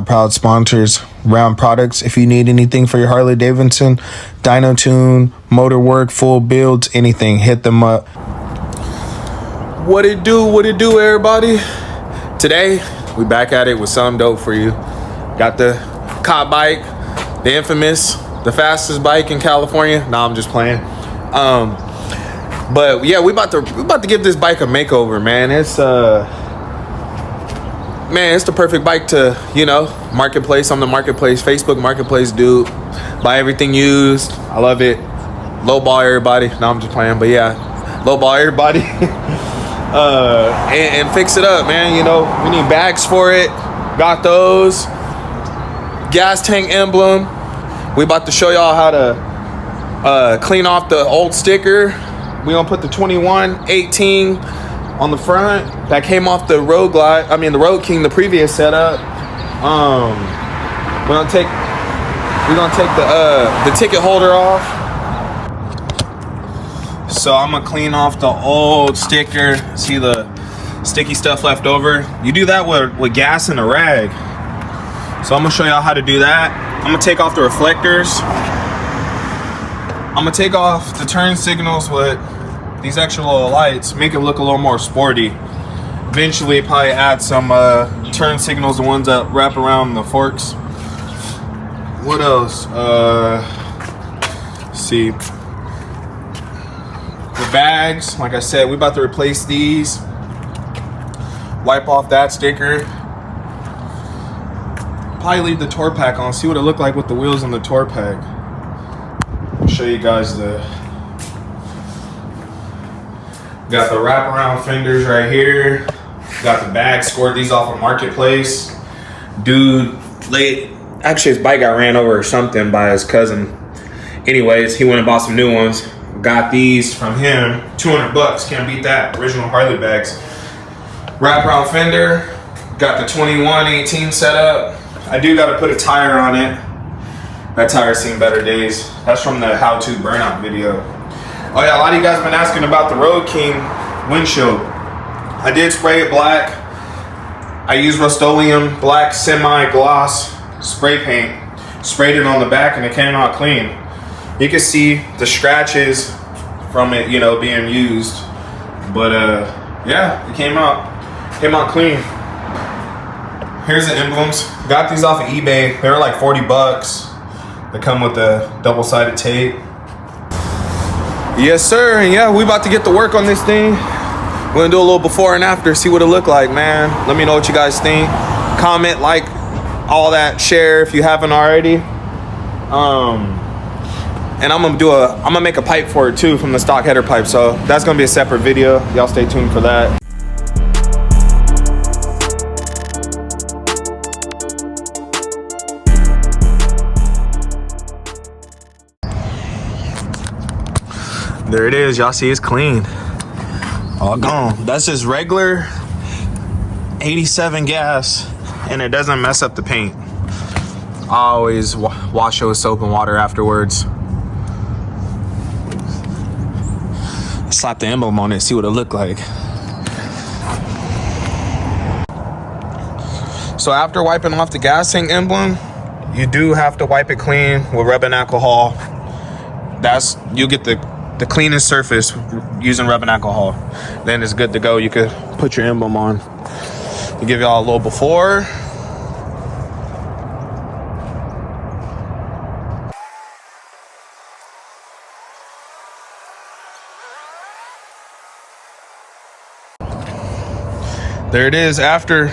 proud sponsors, Round Products. If you need anything for your Harley Davidson, dyno tune, motor work, full builds, anything, hit them up. What it do, everybody? Today, we back at it with some dope for you. Got the cop bike, the infamous, the fastest bike in California. Nah, I'm just playing. But yeah, we about to give this bike a makeover, man. It's the perfect bike to, marketplace. I'm the marketplace, Facebook marketplace dude. Buy everything used. I love it. Lowball everybody. No, I'm just playing, but yeah, lowball everybody. and fix it up, man. We need bags for it. Got those. Gas tank emblem. We about to show y'all how to clean off the old sticker. We gonna put the 2118 on the front that came off the Road King, the previous setup. We're gonna take the ticket holder off. So I'm gonna clean off the old sticker. See the sticky stuff left over? You do that with gas and a rag. So I'm gonna show y'all how to do that. I'm gonna take off the reflectors. I'm gonna take off the turn signals with these extra little lights, make it look a little more sporty. Eventually probably add some turn signals, the ones that wrap around the forks. What else? Let's see. The bags, like I said, we about to replace these. Wipe off that sticker. Probably leave the tour pack on, see what it looked like with the wheels on the tour pack. I'll show you guys got the wraparound fenders right here. Got the bag, scored these off of Marketplace. Dude, actually his bike got ran over or something by his cousin. Anyways, he went and bought some new ones. Got these from him, 200 bucks, can't beat that. Original Harley bags. Wraparound fender, got the 2118 set up. I do gotta put a tire on it. That tire's seen better days. That's from the how-to burnout video. Oh yeah, a lot of you guys been asking about the Road King windshield. I did spray it black. I used Rust-Oleum black semi-gloss spray paint. Sprayed it on the back and it came out clean. You can see the scratches from it, being used. But yeah, it came out clean. Here's the emblems. Got these off of eBay. They were like 40 bucks. They come with the double-sided tape. Yes, sir. And yeah, we about to get to work on this thing. We're gonna do a little before and after, see what it look like, man. Let me know what you guys think. Comment, like, all that, share if you haven't already. And I'm gonna make a pipe for it too from the stock header pipe. So that's gonna be a separate video. Y'all stay tuned for that. There it is. Y'all see it's clean. All gone. That's just regular 87 gas, and it doesn't mess up the paint. I always wash it with soap and water afterwards. Slap the emblem on it, see what it look like. So after wiping off the gas tank emblem, you do have to wipe it clean with rubbing alcohol. You get the cleanest surface using rubbing alcohol. Then it's good to go. You could put your emblem on. To give y'all a little before. There it is after.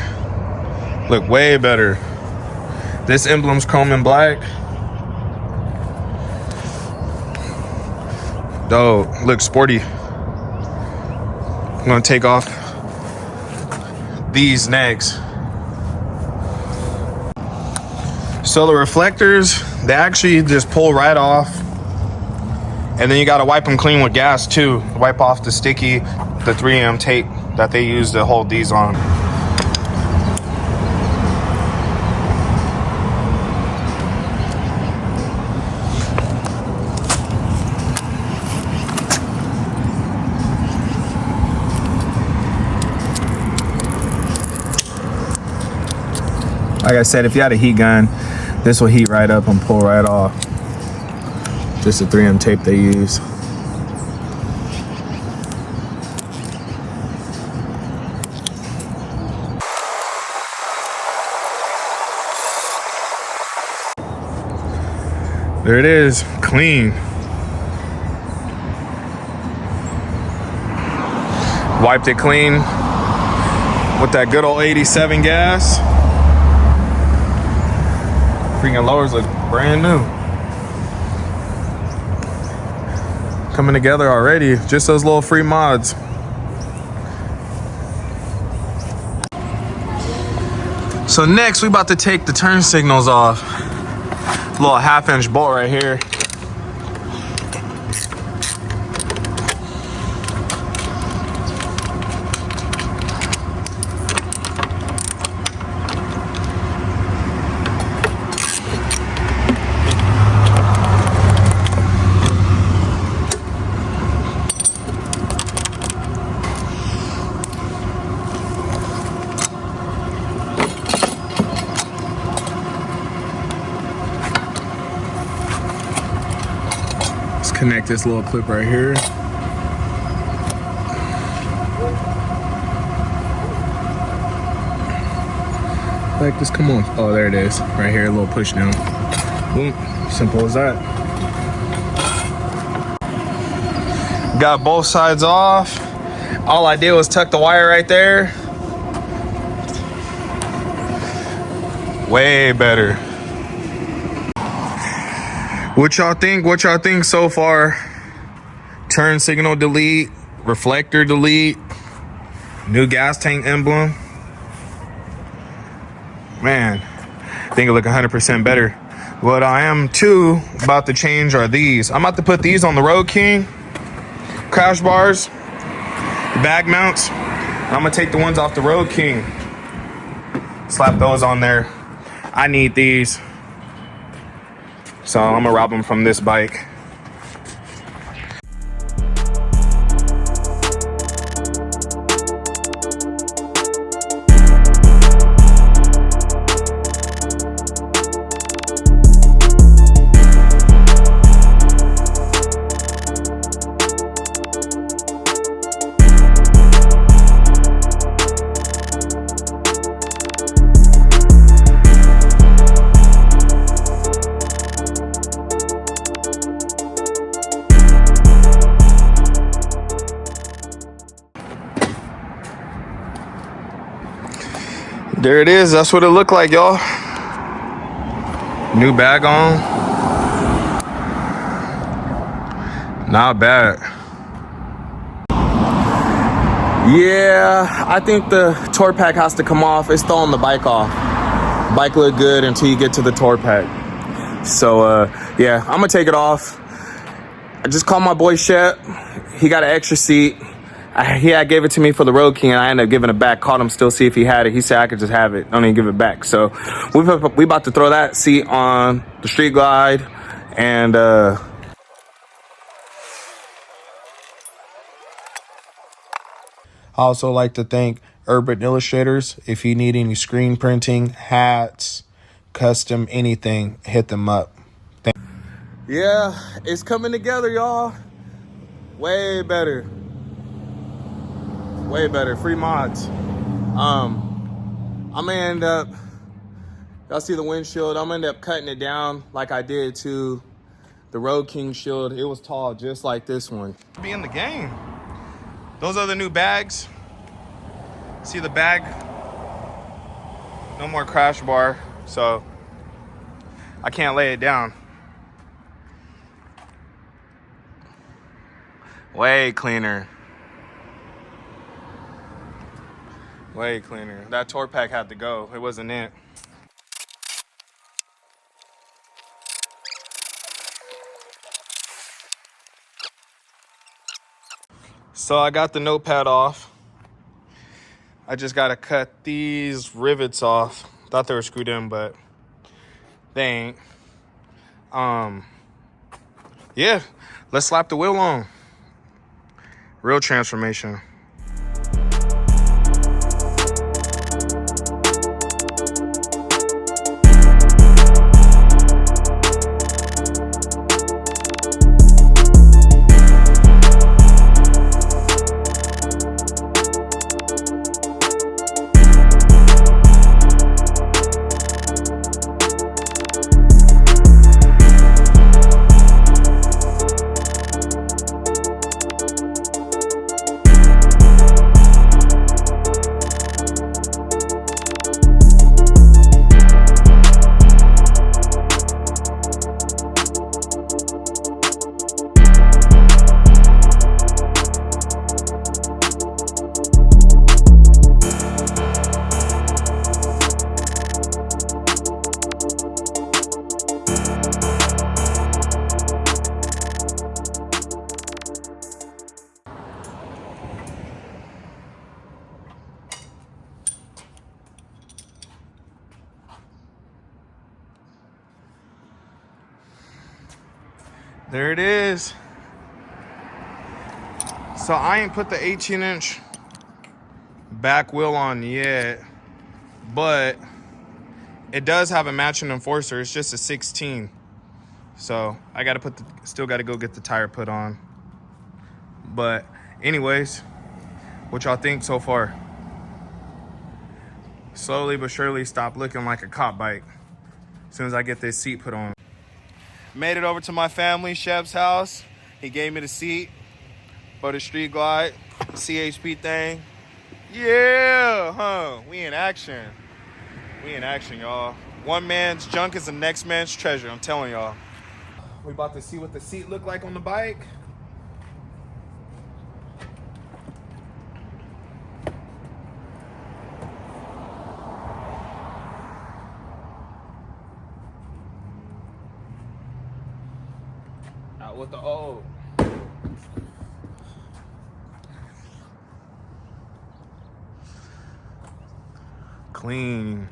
Look way better. This emblem's chrome and black. Oh, looks sporty. I'm gonna take off these next. So the reflectors, they actually just pull right off. And then you gotta wipe them clean with gas too. Wipe off the sticky, the 3M tape that they use to hold these on. Like I said, if you had a heat gun, this will heat right up and pull right off. Just the 3M tape they use. There it is, clean. Wiped it clean with that good old 87 gas. Freaking lowers look brand new. Coming together already, just those little free mods. So next we about to take the turn signals off. Little 1/2-inch bolt right here. Connect this little clip right here. Like this, come on. Oh, there it is. Right here, a little push down. Boom. Simple as that. Got both sides off. All I did was tuck the wire right there. Way better. What y'all think? What y'all think so far? Turn signal delete, reflector delete, new gas tank emblem. Man, I think it look 100% better. What I am too about to change are these. I'm about to put these on the Road King crash bars, bag mounts. I'm gonna take the ones off the Road King, slap those on there. I need these. So I'm gonna rob them from this bike. There it is. That's what it looked like, y'all. New bag on. Not bad. Yeah, I think the tour pack has to come off. It's throwing the bike off. Bike look good until you get to the tour pack. So, yeah, I'm going to take it off. I just called my boy Shep. He got an extra seat. He had gave it to me for the Road King, and I ended up giving it back. Called him still, see if he had it. He said I could just have it. Don't even give it back. So we about to throw that seat on the Street Glide, and I also like to thank Urban Illustrators. If you need any screen printing, hats, custom anything, hit them up. Yeah, it's coming together, y'all. Way better. Way better. Free mods. I'm gonna end up, y'all see the windshield, I'm gonna end up cutting it down like I did to the Road King shield. It was tall just like this one. Be in the game. Those are the new bags. See the bag? No more crash bar, so I can't lay it down. Way cleaner. Way cleaner. That tour pack had to go. It wasn't it. So I got the notepad off. I just gotta cut these rivets off. Thought they were screwed in, but they ain't. Yeah, let's slap the wheel on. Real transformation. There it is. So I ain't put the 18-inch back wheel on yet, but it does have a matching enforcer. It's just a 16. So I gotta still gotta go get the tire put on. But anyways, what y'all think so far? Slowly but surely stop looking like a cop bike as soon as I get this seat put on. Made it over to my family, Chef's house. He gave me the seat for the Street Glide CHP thing. Yeah, huh? We in action. We in action, y'all. One man's junk is the next man's treasure, I'm telling y'all. We about to see what the seat look like on the bike. Out with the old. Clean.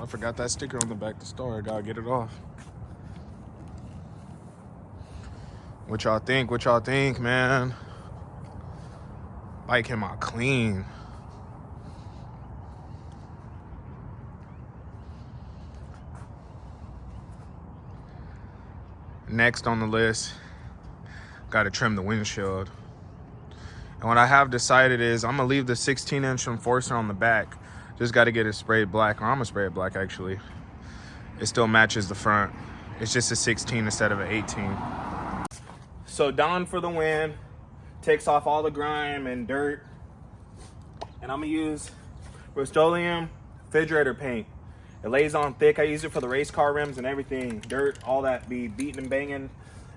I forgot that sticker on the back to start. Gotta get it off. What y'all think? What y'all think, man? Bike came out clean. Next on the list, gotta trim the windshield. And what I have decided is I'm gonna leave the 16-inch enforcer on the back. Just gotta get it sprayed black, or I'm gonna spray it black actually. It still matches the front. It's just a 16 instead of an 18. So down for the win. Takes off all the grime and dirt. And I'm gonna use Rust-Oleum refrigerator paint. It lays on thick. I use it for the race car rims and everything. Dirt, all that be beating and banging.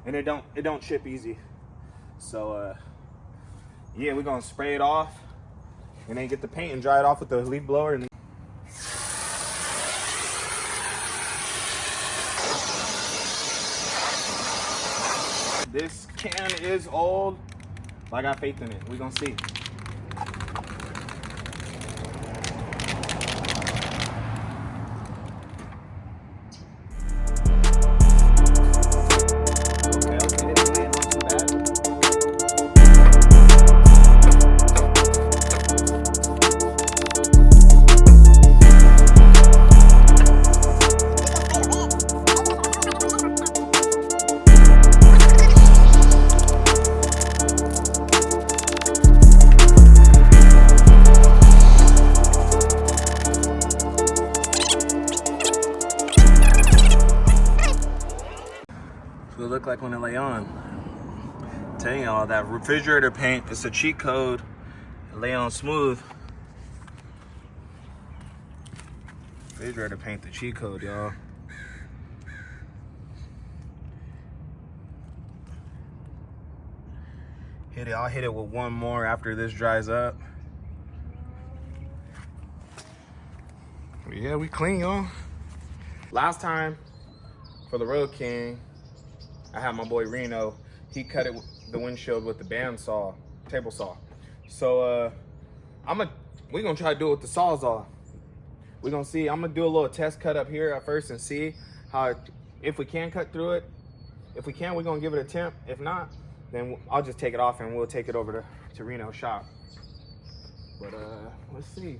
And it don't chip easy. So yeah, we're gonna spray it off and then get the paint and dry it off with the leaf blower. And this can is old, but I got faith in it. We're gonna see. It look like when it lay on. I'm telling y'all, that refrigerator paint, it's a cheat code. It lay on smooth. Refrigerator paint, the cheat code, y'all. Hit it. I'll hit it with one more after this dries up. Yeah, we clean, y'all. Last time for the Road King, I had my boy Reno. He cut it, the windshield with the band saw, table saw. So we gonna try to do it with the sawzall. We're gonna see. I'm gonna do a little test cut up here at first and see how, if we can cut through it. If we can, we're gonna give it a attempt. If not, then I'll just take it off and we'll take it over to Reno's shop. But let's see.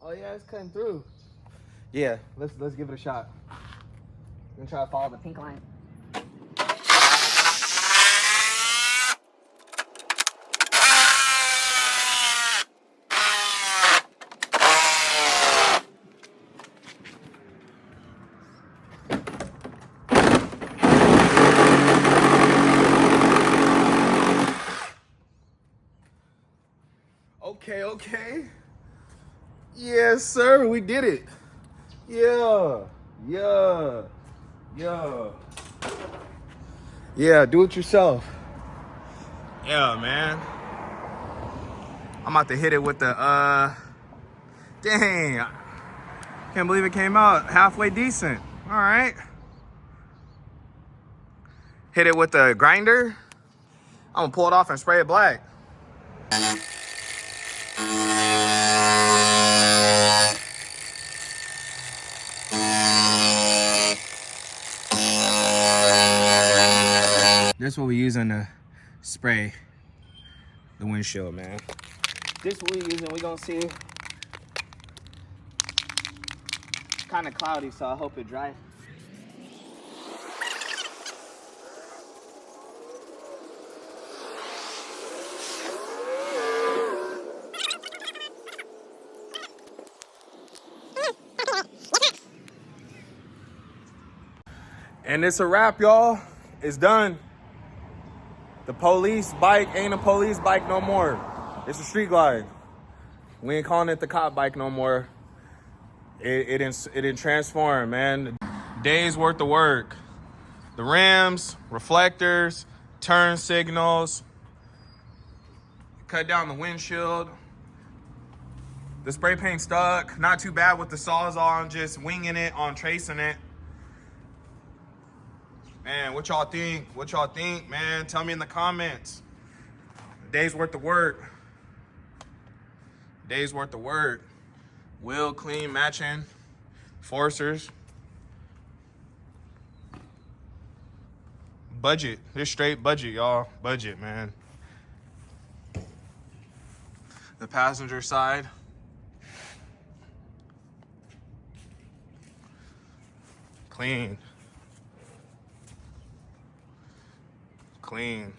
Oh yeah, it's cutting through. Yeah, let's give it a shot. I'm gonna try to follow the pink line. Okay. Yes, sir, we did it. Yeah, do it yourself. Yeah, man. I'm about to hit it with the, dang. Can't believe it came out halfway decent. All right. Hit it with the grinder. I'm gonna pull it off and spray it black. This is what we using to spray the windshield, man. This is what we using. We gonna see. Kind of cloudy, so I hope it dries. And it's a wrap, y'all. It's done. The police bike ain't a police bike no more. It's a street glide. We ain't calling it the cop bike no more. It didn't transform, man. Days worth of work. The rims, reflectors, turn signals, cut down the windshield. The spray paint stuck. Not too bad with the Sawzall, just winging it on tracing it. Man, what y'all think? What y'all think, man? Tell me in the comments. A day's worth of work. Day's worth of work. Wheel clean, matching. Forcers. Budget. This straight budget, y'all. Budget, man. The passenger side. Clean. Clean.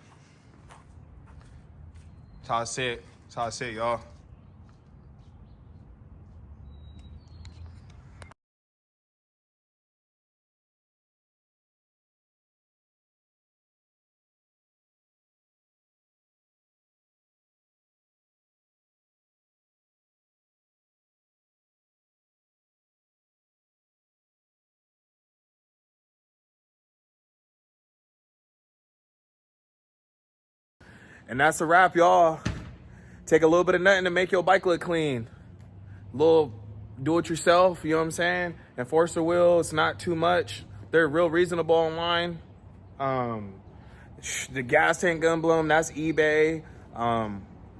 That's how I see it. That's how I see it, y'all. And that's a wrap, y'all. Take a little bit of nothing to make your bike look clean. Little do-it-yourself, you know what I'm saying? Enforcer wheel, it's not too much. They're real reasonable online. The gas tank emblem, that's eBay.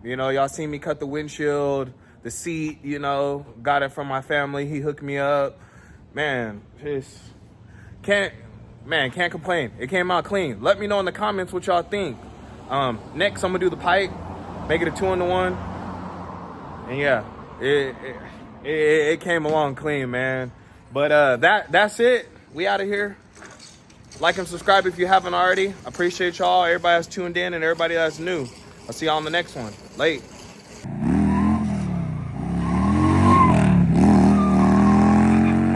You know, y'all seen me cut the windshield, the seat, you know, got it from my family. He hooked me up. Man, just can't complain. It came out clean. Let me know in the comments what y'all think. Next, I'm gonna do the pipe, make it a 2-in-1, and yeah, it came along clean, man. But that's it. We out of here. Like and subscribe if you haven't already. I appreciate y'all. Everybody that's tuned in and everybody that's new. I'll see y'all on the next one. Late.